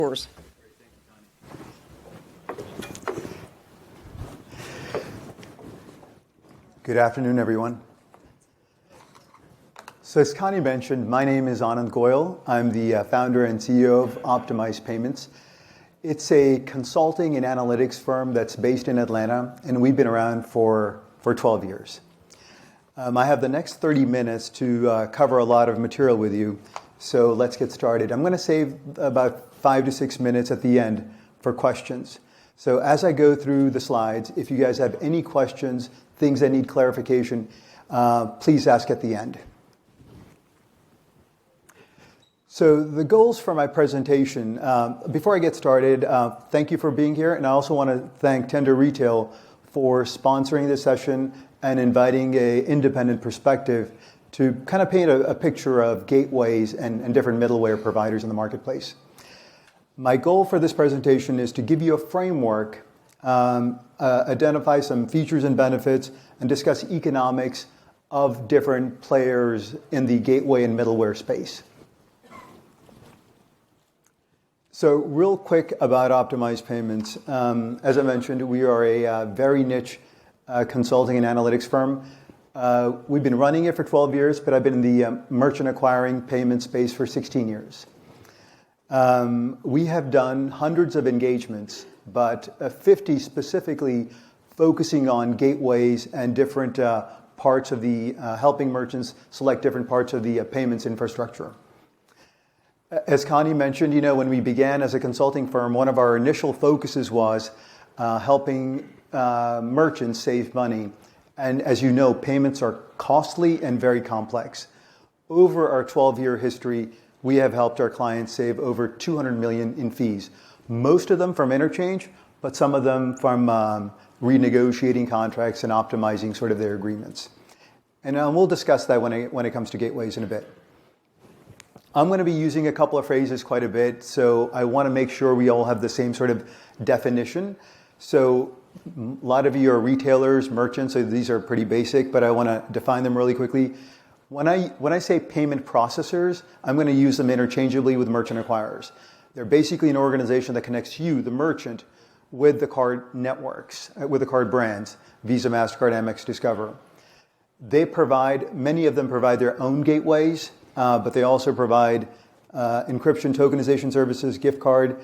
Yours. Good afternoon, everyone. So as Connie mentioned, my name is Anand Goel. I'm the founder and CEO of Optimize Payments. It's a consulting and analytics firm that's based in Atlanta, and we've been around for 12 years. I have the next 30 minutes to cover a lot of material with you, so let's get started. I'm going to save about 5 to 6 minutes at the end for questions. So as I go through the slides, if you guys have any questions, things that need clarification, please ask at the end. So the goals for my presentation, before I get started, thank you for being here, and I also want to thank Tender Retail for sponsoring this session and inviting an independent perspective to kind of paint a picture of gateways and different middleware providers in the marketplace. My goal for this presentation is to give you a framework, identify some features and benefits, and discuss economics of different players in the gateway and middleware space. So real quick about Optimize Payments. As I mentioned, we are a very niche consulting and analytics firm. We've been running it for 12 years, but I've been in the merchant acquiring payment space for 16 years. We have done hundreds of engagements, but 50 specifically focusing on gateways and different parts of the helping merchants select different parts of the payments infrastructure. As Connie mentioned, when we began as a consulting firm, one of our initial focuses was helping merchants save money. And as you know, payments are costly and very complex. Over our 12-year history, we have helped our clients save over $200 million in fees. Most of them from interchange, but some of them from renegotiating contracts and optimizing sort of their agreements. And we'll discuss that when it comes to gateways in a bit. I'm going to be using a couple of phrases quite a bit, so I want to make sure we all have the same sort of definition. So a lot of you are retailers, merchants, so these are pretty basic, but I want to define them really quickly. When I say payment processors, I'm going to use them interchangeably with merchant acquirers. They're basically an organization that connects you, the merchant, with the card networks, with the card brands, Visa, MasterCard, Amex, Discover. Many of them provide their own gateways, but they also provide encryption tokenization services, gift card,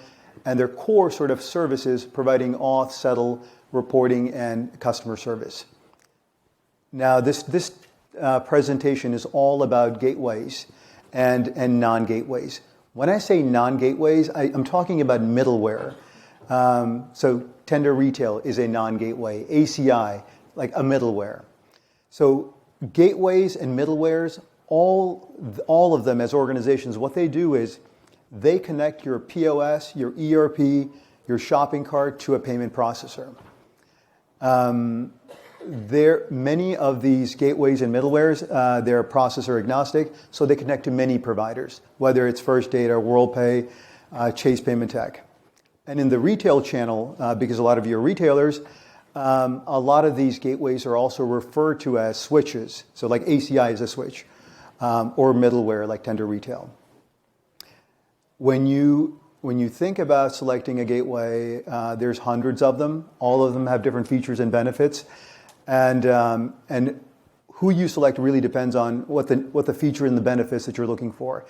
and their core sort of services providing auth, settle, reporting, and customer service. Now, this presentation is all about gateways and non-gateways. When I say non-gateways, I'm talking about middleware. So Tender Retail is a non-gateway. ACI, like a middleware. So gateways and middlewares, all of them as organizations, what they do is they connect your POS, your ERP, your shopping cart to a payment processor. Many of these gateways and middlewares, they're processor agnostic, so they connect to many providers, whether it's First Data, WorldPay, Chase Payment Tech. And in the retail channel, because a lot of you are retailers, a lot of these gateways are also referred to as switches. So like ACI is a switch, or middleware like Tender Retail. When you think about selecting a gateway, there's hundreds of them. All of them have different features and benefits. And who you select really depends on what the feature and the benefits that you're looking for.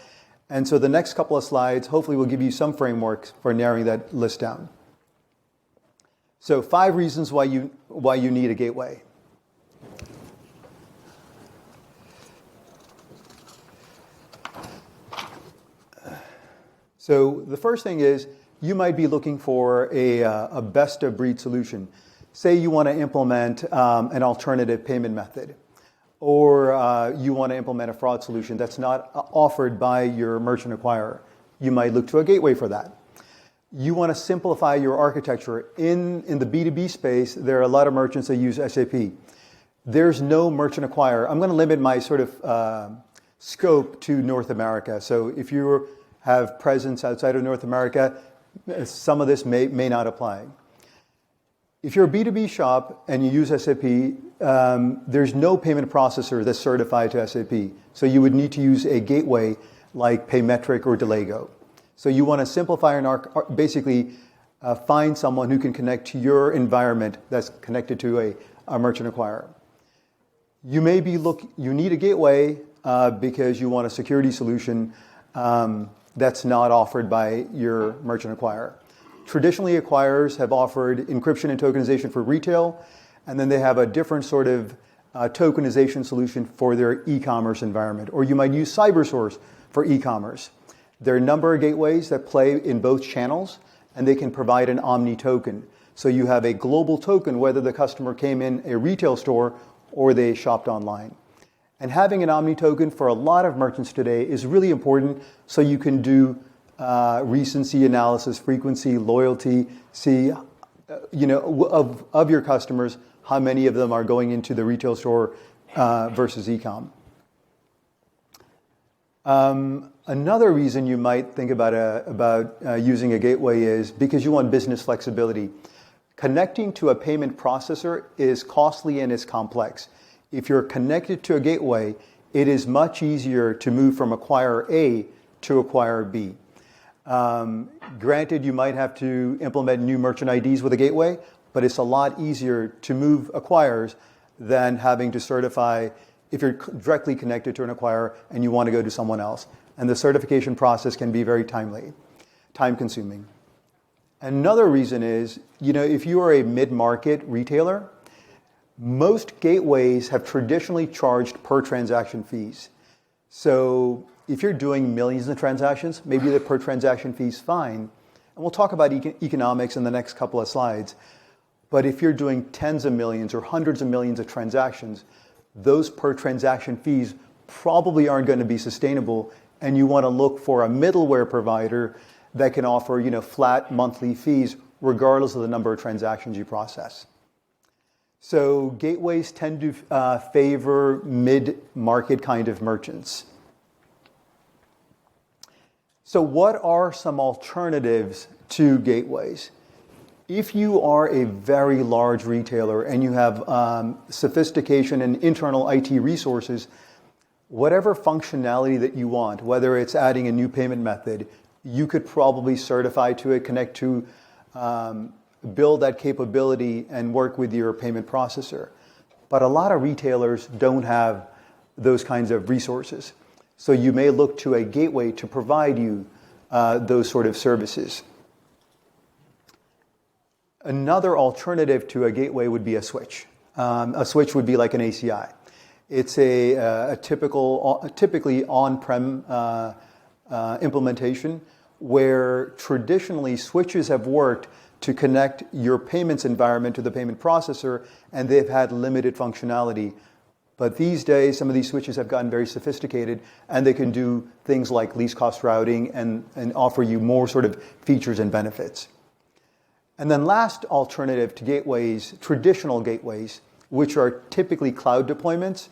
And so the next couple of slides hopefully will give you some framework for narrowing that list down. So 5 reasons why you need a gateway. So the first thing is you might be looking for a best-of-breed solution. Say you want to implement an alternative payment method, or you want to implement a fraud solution that's not offered by your merchant acquirer. You might look to a gateway for that. You want to simplify your architecture. In the B2B space, there are a lot of merchants that use SAP. There's no merchant acquirer. I'm going to limit my sort of scope to North America. So if you have presence outside of North America, some of this may not apply. If you're a B2B shop and you use SAP, there's no payment processor that's certified to SAP. So you would need to use a gateway like Paymetric or Delego. So you want to simplify and basically find someone who can connect to your environment that's connected to a merchant acquirer. You need a gateway because you want a security solution that's not offered by your merchant acquirer. Traditionally, acquirers have offered encryption and tokenization for retail, and then they have a different sort of tokenization solution for their e-commerce environment. Or you might use CyberSource for e-commerce. There are a number of gateways that play in both channels, and they can provide an omni-token. So you have a global token whether the customer came in a retail store or they shopped online. And having an omni-token for a lot of merchants today is really important so you can do recency analysis, frequency, loyalty, see of your customers, how many of them are going into the retail store versus e-com. Another reason you might think about using a gateway is because you want business flexibility. Connecting to a payment processor is costly and is complex. If you're connected to a gateway, it is much easier to move from acquirer A to acquirer B. Granted, you might have to implement new merchant IDs with a gateway, but it's a lot easier to move acquirers than having to certify if you're directly connected to an acquirer and you want to go to someone else. And the certification process can be very time-consuming. Another reason is, if you are a mid-market retailer, most gateways have traditionally charged per transaction fees. So if you're doing millions of transactions, maybe the per transaction fee is fine. And we'll talk about economics in the next couple of slides. But if you're doing tens of millions or hundreds of millions of transactions, those per transaction fees probably aren't going to be sustainable, and you want to look for a middleware provider that can offer flat monthly fees regardless of the number of transactions you process. So gateways tend to favor mid-market kind of merchants. So what are some alternatives to gateways? If you are a very large retailer and you have sophistication and internal IT resources, whatever functionality that you want, whether it's adding a new payment method, you could probably certify to it, connect to, build that capability and work with your payment processor. But a lot of retailers don't have those kinds of resources. So you may look to a gateway to provide you those sort of services. Another alternative to a gateway would be a switch. A switch would be like an ACI. It's a typically on-prem implementation where traditionally switches have worked to connect your payments environment to the payment processor, and they've had limited functionality. But these days, some of these switches have gotten very sophisticated, and they can do things like least cost routing and offer you more sort of features and benefits. And then last alternative to gateways, traditional gateways, which are typically cloud deployments,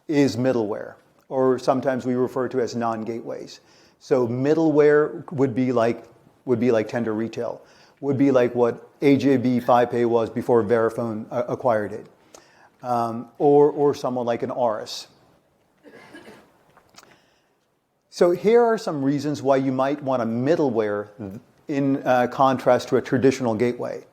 is middleware, or sometimes we refer to as non-gateways. So middleware would be like Tender Retail, would be like what AJB 5Pay was before Verifone acquired it, or someone like an Auris. So here are some reasons why you might want a middleware in contrast to a traditional gateway.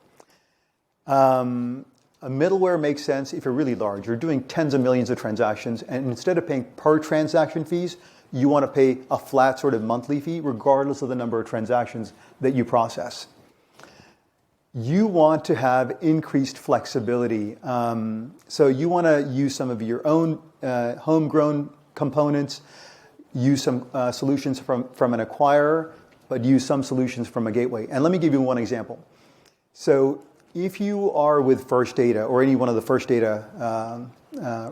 A middleware makes sense if you're really large. You're doing tens of millions of transactions, and instead of paying per transaction fees, you want to pay a flat sort of monthly fee regardless of the number of transactions that you process. You want to have increased flexibility. So you want to use some of your own homegrown components, use some solutions from an acquirer, but use some solutions from a gateway. And let me give you one example. So if you are with First Data or any one of the First Data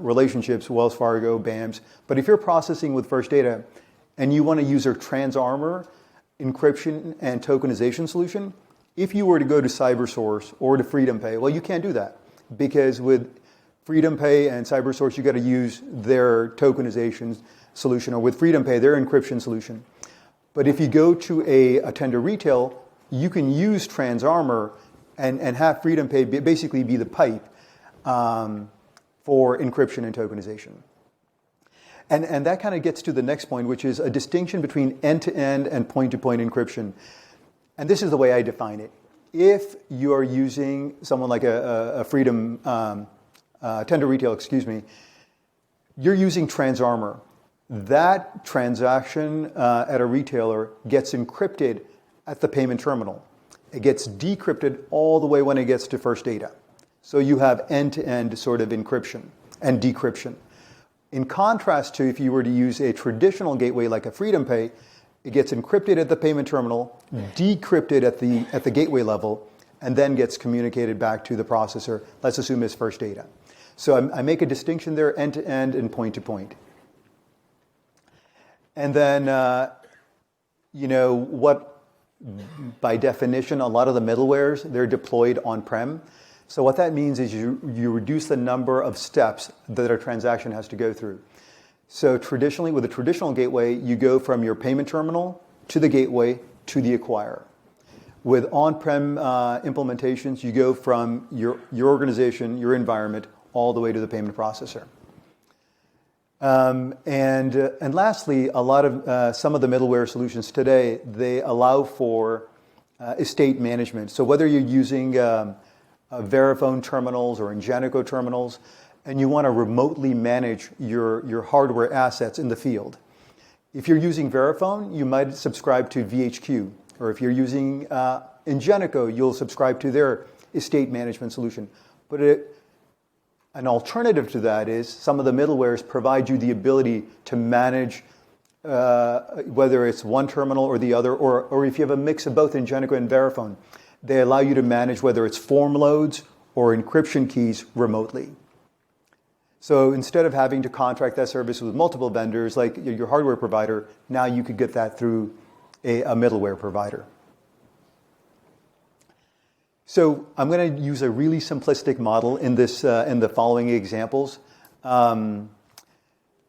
relationships, Wells Fargo, BAMS, but if you're processing with First Data and you want to use their TransArmor encryption and tokenization solution, if you were to go to CyberSource or to FreedomPay, well, you can't do that because with FreedomPay and CyberSource, you got to use their tokenization solution, or with FreedomPay, their encryption solution. But if you go to a Tender Retail, you can use TransArmor and have FreedomPay basically be the pipe for encryption and tokenization. And that kind of gets to the next point, which is a distinction between end-to-end and point-to-point encryption. And this is the way I define it. If you are using someone like a Freedom Tender Retail, you're using TransArmor. That transaction at a retailer gets encrypted at the payment terminal. It gets decrypted all the way when it gets to First Data. So you have end-to-end sort of encryption and decryption. In contrast to if you were to use a traditional gateway like a Freedom Pay, it gets encrypted at the payment terminal, decrypted at the gateway level, and then gets communicated back to the processor. Let's assume it's First Data. So I make a distinction there, end-to-end and point-to-point. And then, what by definition, a lot of the middlewares, they're deployed on-prem. So what that means is you reduce the number of steps that a transaction has to go through. So traditionally, with a traditional gateway, you go from your payment terminal to the gateway to the acquirer. With on-prem implementations, you go from your organization, your environment, all the way to the payment processor. And lastly, a lot of some of the middleware solutions today, they allow for estate management. So whether you're using Verifone terminals or Ingenico terminals, and you want to remotely manage your hardware assets in the field. If you're using Verifone, you might subscribe to VHQ. Or if you're using Ingenico, you'll subscribe to their estate management solution. But an alternative to that is some of the middlewares provide you the ability to manage whether it's one terminal or the other, or if you have a mix of both Ingenico and Verifone, they allow you to manage whether it's form loads or encryption keys remotely. So instead of having to contract that service with multiple vendors like your hardware provider, now you could get that through a middleware provider. So I'm going to use a really simplistic model in the following examples.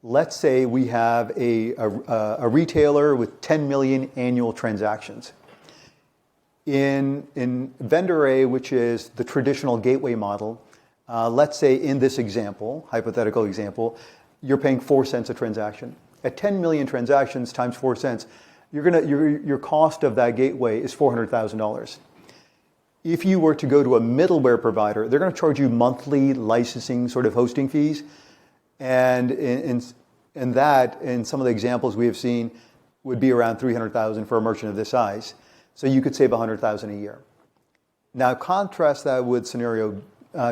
Let's say we have a retailer with 10 million annual transactions. In vendor A, which is the traditional gateway model, let's say in this example, hypothetical example, you're paying 4 cents a transaction. At 10 million transactions times 4 cents, your cost of that gateway is $400,000. If you were to go to a middleware provider, they're going to charge you monthly licensing sort of hosting fees. And in some of the examples we have seen would be around $300,000 for a merchant of this size. So you could save $100,000 a year. Now contrast that with scenario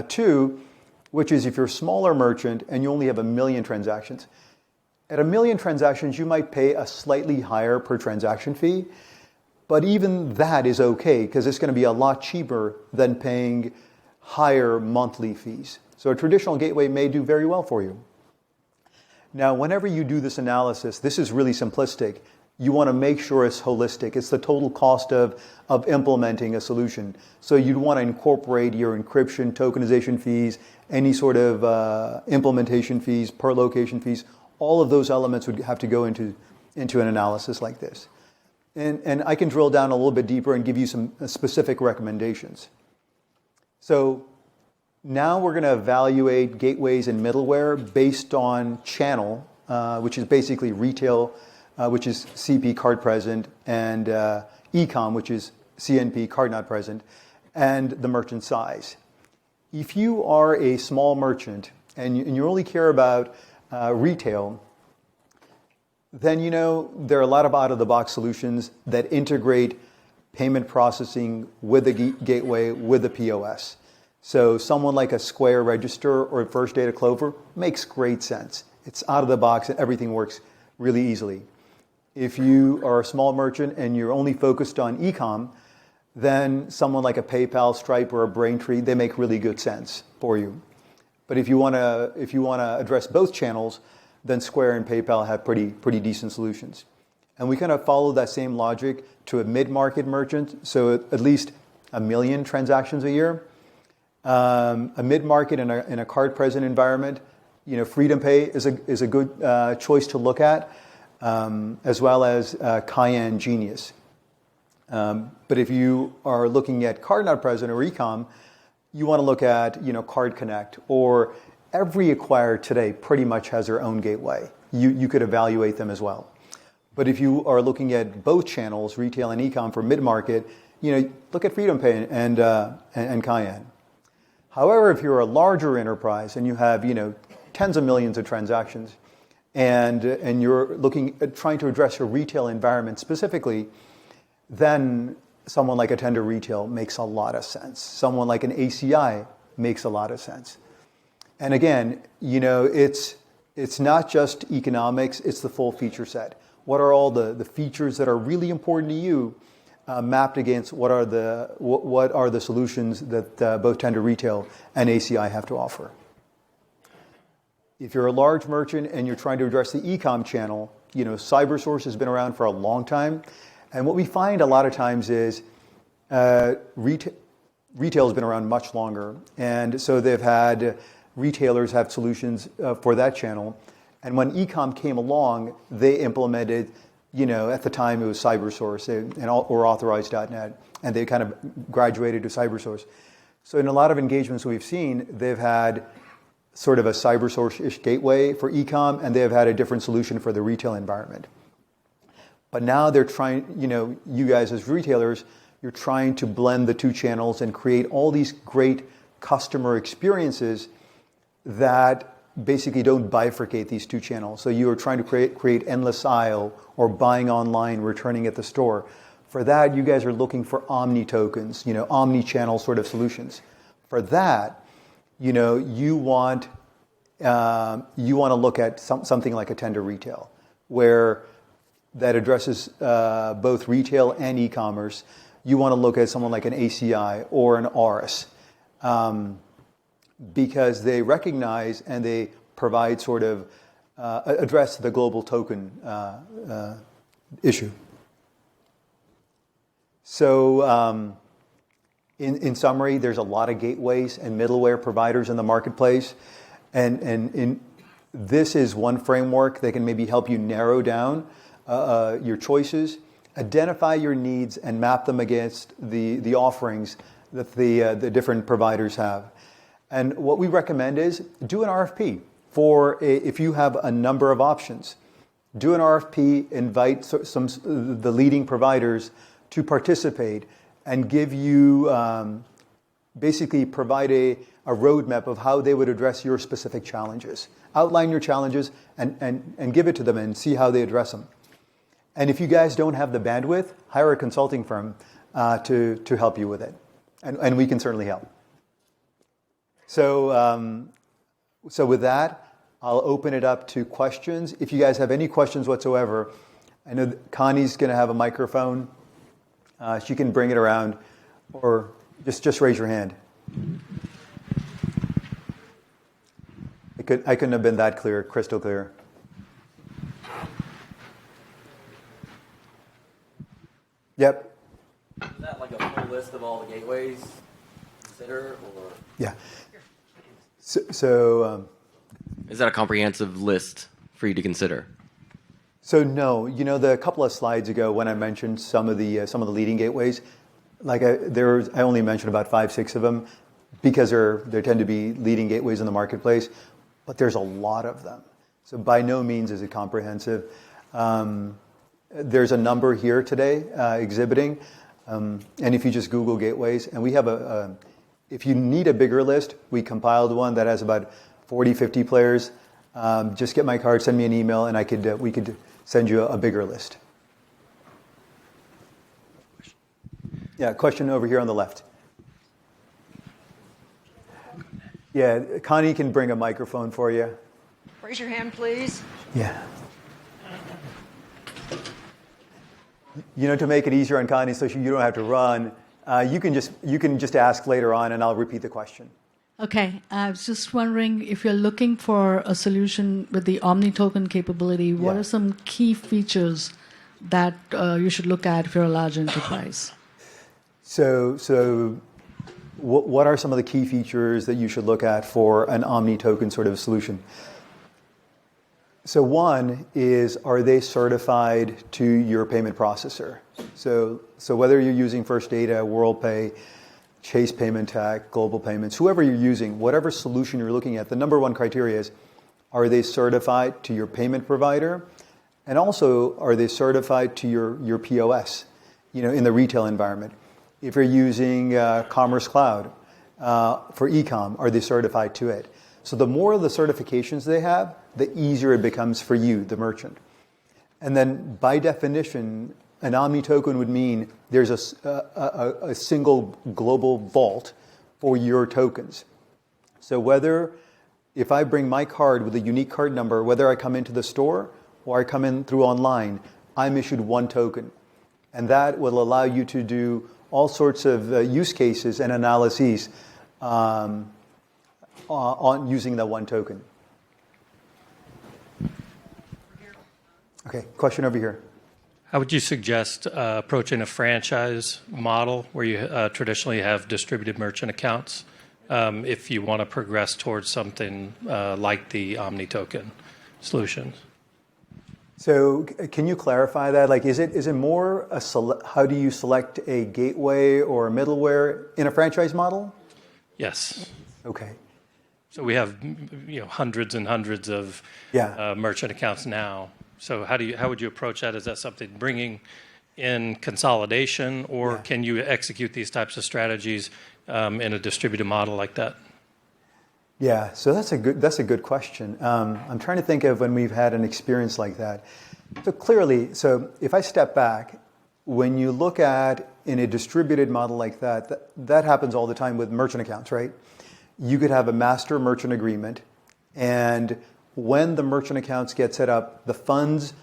2, which is if you're a smaller merchant and you only have 1 million transactions. At 1 million transactions, you might pay a slightly higher per transaction fee, but even that is okay because it's going to be a lot cheaper than paying higher monthly fees. So a traditional gateway may do very well for you. Now, whenever you do this analysis, this is really simplistic. You want to make sure it's holistic. It's the total cost of implementing a solution. So you'd want to incorporate your encryption, tokenization fees, any sort of implementation fees, per location fees. All of those elements would have to go into an analysis like this. And I can drill down a little bit deeper and give you some specific recommendations. So now we're going to evaluate gateways and middleware based on channel, which is basically retail, which is CP card present, and e-com, which is CNP card not present, and the merchant size. If you are a small merchant and you only care about retail, then there are a lot of out-of-the-box solutions that integrate payment processing with the gateway, with the POS. So someone like a Square Register or First Data Clover makes great sense. It's out of the box and everything works really easily. If you are a small merchant and you're only focused on e-com, then someone like a PayPal, Stripe, or a Braintree, they make really good sense for you. But if you want to address both channels, then Square and PayPal have pretty decent solutions. And we kind of follow that same logic to a mid-market merchant, so at least 1 million transactions a year. A mid-market in a card-present environment, Freedom Pay is a good choice to look at, as well as Cayenne Genius. But if you are looking at card not present or e-com, you want to look at Card Connect or every acquirer today pretty much has their own gateway. You could evaluate them as well. But if you are looking at both channels, retail and e-com for mid-market, look at FreedomPay and Cayenne. However, if you're a larger enterprise and you have tens of millions of transactions, and you're looking at trying to address your retail environment specifically, then someone like a Tender Retail makes a lot of sense. Someone like an ACI makes a lot of sense. And again, it's not just economics; it's the full feature set. What are all the features that are really important to you, mapped against what are the solutions that both Tender Retail and ACI have to offer? If you're a large merchant and you're trying to address the e-com channel, CyberSource has been around for a long time, and what we find a lot of times is retail has been around much longer, and so retailers have solutions for that channel. And when e-com came along, they implemented, at the time it was CyberSource or Authorize.net, and they kind of graduated to CyberSource. So in a lot of engagements we've seen, they've had sort of a CyberSource-ish gateway for e-com, and they've had a different solution for the retail environment. But now they're trying, you guys as retailers, you're trying to blend the two channels and create all these great customer experiences that basically don't bifurcate these two channels. So you are trying to create endless aisle or buying online, returning at the store. For that, you guys are looking for omni tokens, omni-channel sort of solutions. For that, you want to look at something like a Tender Retail, where that addresses both retail and e-commerce. You want to look at someone like an ACI or an ARIS. Because they recognize and they provide sort of address the global token issue. So in summary, there's a lot of gateways and middleware providers in the marketplace, and this is one framework that can maybe help you narrow down your choices, identify your needs, and map them against the offerings that the different providers have. And what we recommend is do an RFP if you have a number of options. Do an RFP, invite the leading providers to participate, and give you basically provide a roadmap of how they would address your specific challenges. Outline your challenges and give it to them and see how they address them. And if you guys don't have the bandwidth, hire a consulting firm to help you with it, and we can certainly help. So with that, I'll open it up to questions. If you guys have any questions whatsoever, I know Connie's going to have a microphone. She can bring it around, or just raise your hand. I couldn't have been that clear, crystal clear. Yep. Is that like a full list of all the gateways to consider, or? Yeah. So is that a comprehensive list for you to consider? So no, the couple of slides ago when I mentioned some of the leading gateways, I only mentioned about 5-6 of them because there tend to be leading gateways in the marketplace, but there's a lot of them. So by no means is it comprehensive. There's a number here today exhibiting, and if you just Google gateways, and we have if you need a bigger list, we compiled one that has about 40, 50 players. Just get my card, send me an email, and we could send you a bigger list. Yeah, question over here on the left. Yeah, Connie can bring a microphone for you. Raise your hand, please. Yeah. To make it easier on Connie so you don't have to run, you can just ask later on, and I'll repeat the question. Okay, I was just wondering if you're looking for a solution with the omni-token capability, what are some key features that you should look at if you're a large enterprise? So what are some of the key features that you should look at for an omni-token sort of solution? So one is, are they certified to your payment processor? So whether you're using First Data, WorldPay, Chase Payment Tech, Global Payments, whoever you're using, whatever solution you're looking at, the number one criteria is, are they certified to your payment provider? And also, are they certified to your POS, in the retail environment? If you're using Commerce Cloud for e-com, are they certified to it? So the more of the certifications they have, the easier it becomes for you, the merchant. And then by definition, an Omni token would mean there's a single global vault for your tokens. So if I bring my card with a unique card number, whether I come into the store or I come in through online, I'm issued one token. And that will allow you to do all sorts of use cases and analyses on using that one token. Okay, question over here. How would you suggest approaching a franchise model where you traditionally have distributed merchant accounts if you want to progress towards something like the Omni token solutions? So can you clarify that? Like, is it more how do you select a gateway or a middleware in a franchise model? Yes. Okay. So we have hundreds and hundreds of merchant accounts now. So how would you approach that? Is that something bringing in consolidation, or can you execute these types of strategies in a distributed model like that? Yeah, so that's a good question. I'm trying to think of when we've had an experience like that. So clearly, if I step back, when you look at in a distributed model like that happens all the time with merchant accounts, right? You could have a master merchant agreement, and when the merchant accounts get set up, the funds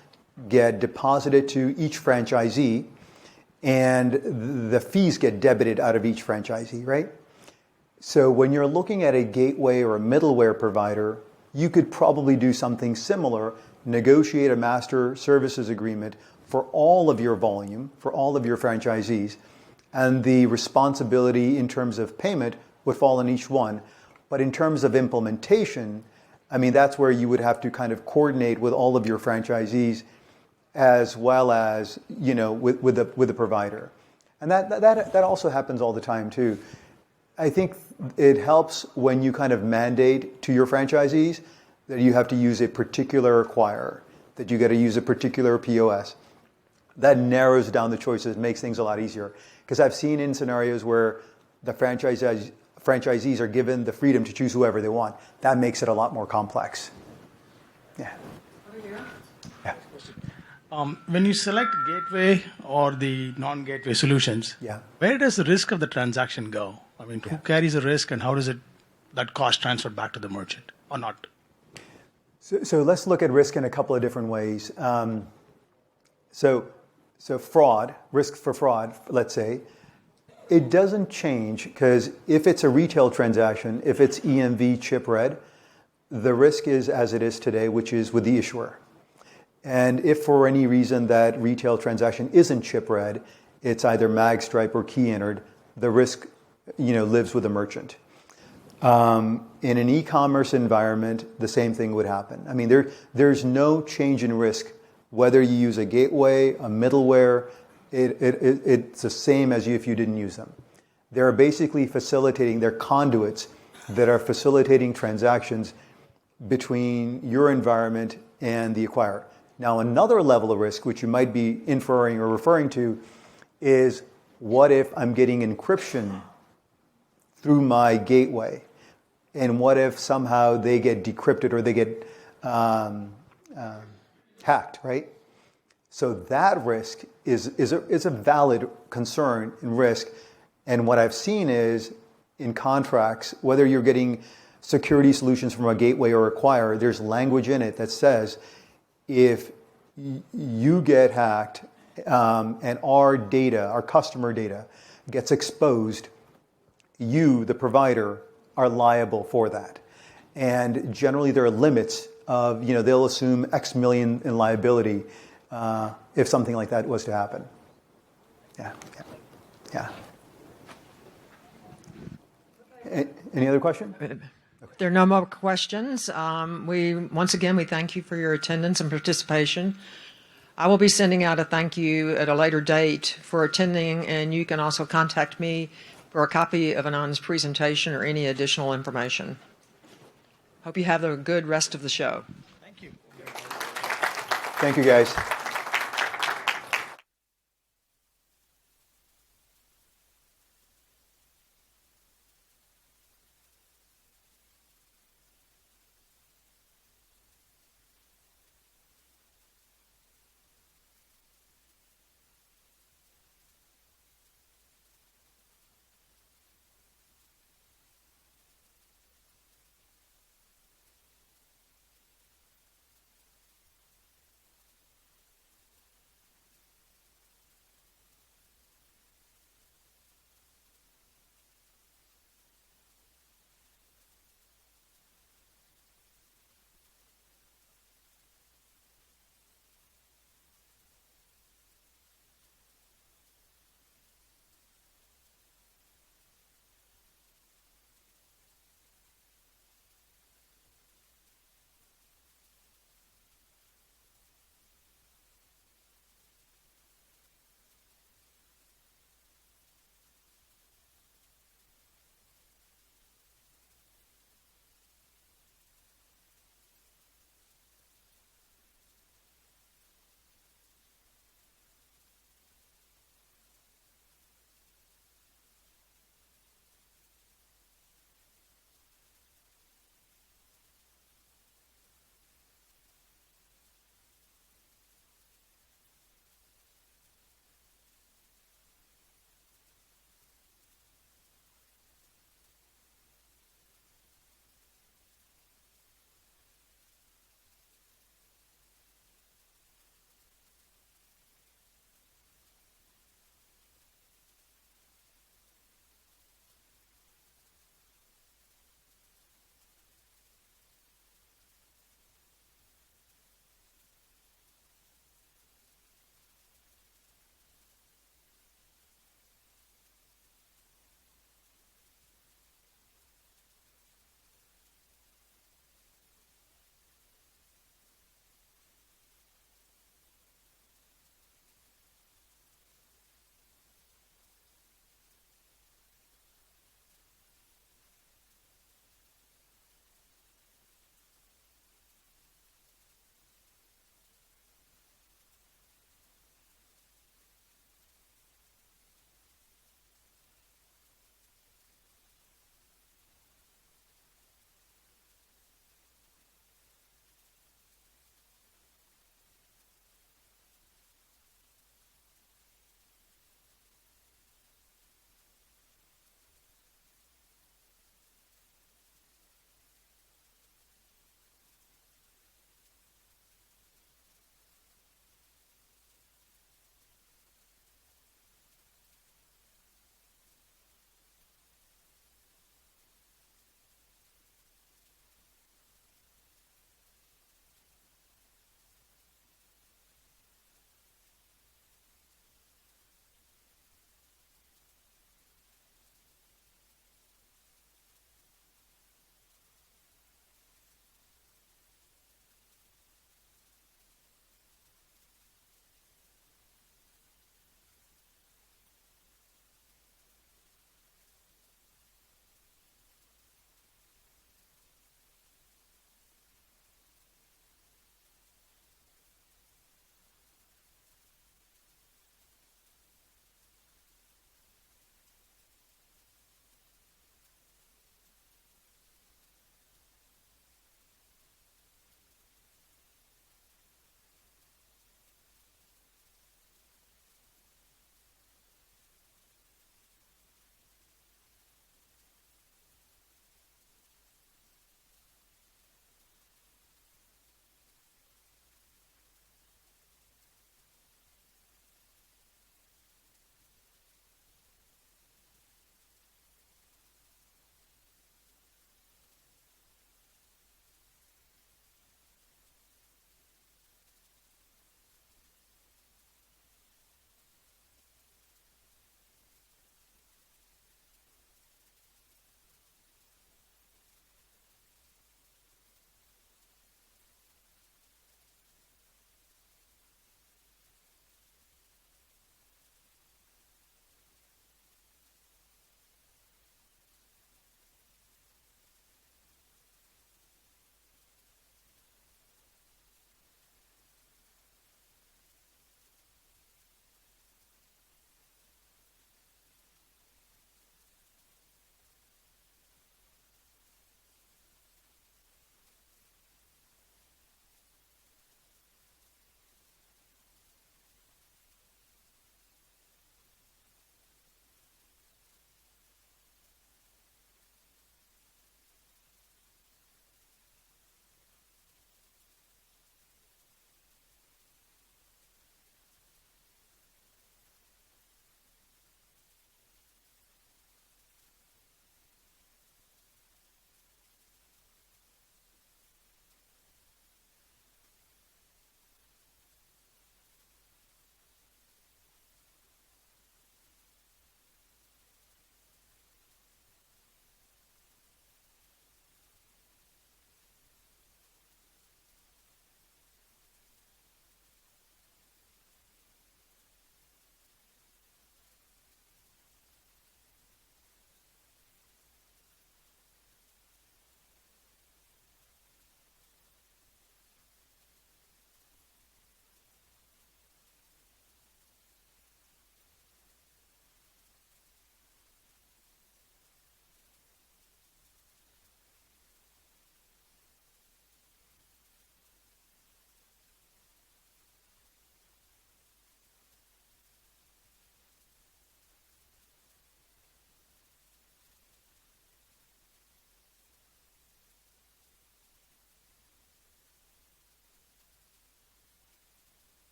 get deposited to each franchisee, and the fees get debited out of each franchisee, right? So when you're looking at a gateway or a middleware provider, you could probably do something similar, negotiate a master services agreement for all of your volume, for all of your franchisees, and the responsibility in terms of payment would fall on each one. But in terms of implementation, I mean, that's where you would have to kind of coordinate with all of your franchisees as well as, with the provider. And that also happens all the time too. I think it helps when you kind of mandate to your franchisees that you have to use a particular acquirer, that you got to use a particular POS. That narrows down the choices, makes things a lot easier. Because I've seen in scenarios where the franchisees are given the freedom to choose whoever they want. That makes it a lot more complex. Yeah. Yeah. When you select gateway or the non-gateway solutions, where does the risk of the transaction go? I mean, who carries the risk, and how does that cost transfer back to the merchant or not? So let's look at risk in a couple of different ways. So fraud, risk for fraud, let's say, it doesn't change because if it's a retail transaction, if it's EMV chip read, the risk is as it is today, which is with the issuer. And if for any reason that retail transaction isn't chip read, it's either mag stripe or key entered, the risk lives with the merchant. In an e-commerce environment, the same thing would happen. I mean, there's no change in risk whether you use a gateway, a middleware. It's the same as if you didn't use them. They're basically they're conduits that are facilitating transactions between your environment and the acquirer. Now, another level of risk, which you might be inferring or referring to, is what if I'm getting encryption through my gateway? And what if somehow they get decrypted or they get hacked, right? So that risk is a valid concern and risk. And what I've seen is in contracts, whether you're getting security solutions from a gateway or acquirer, there's language in it that says if you get hacked and our data, our customer data, gets exposed, you, the provider, are liable for that. And generally there are limits of, they'll assume X million in liability if something like that was to happen. Yeah. Any other question? There are no more questions. Once again, we thank you for your attendance and participation. I will be sending out a thank you at a later date for attending, and you can also contact me for a copy of Anand's presentation or any additional information. Hope you have a good rest of the show. Thank you. Thank you, guys.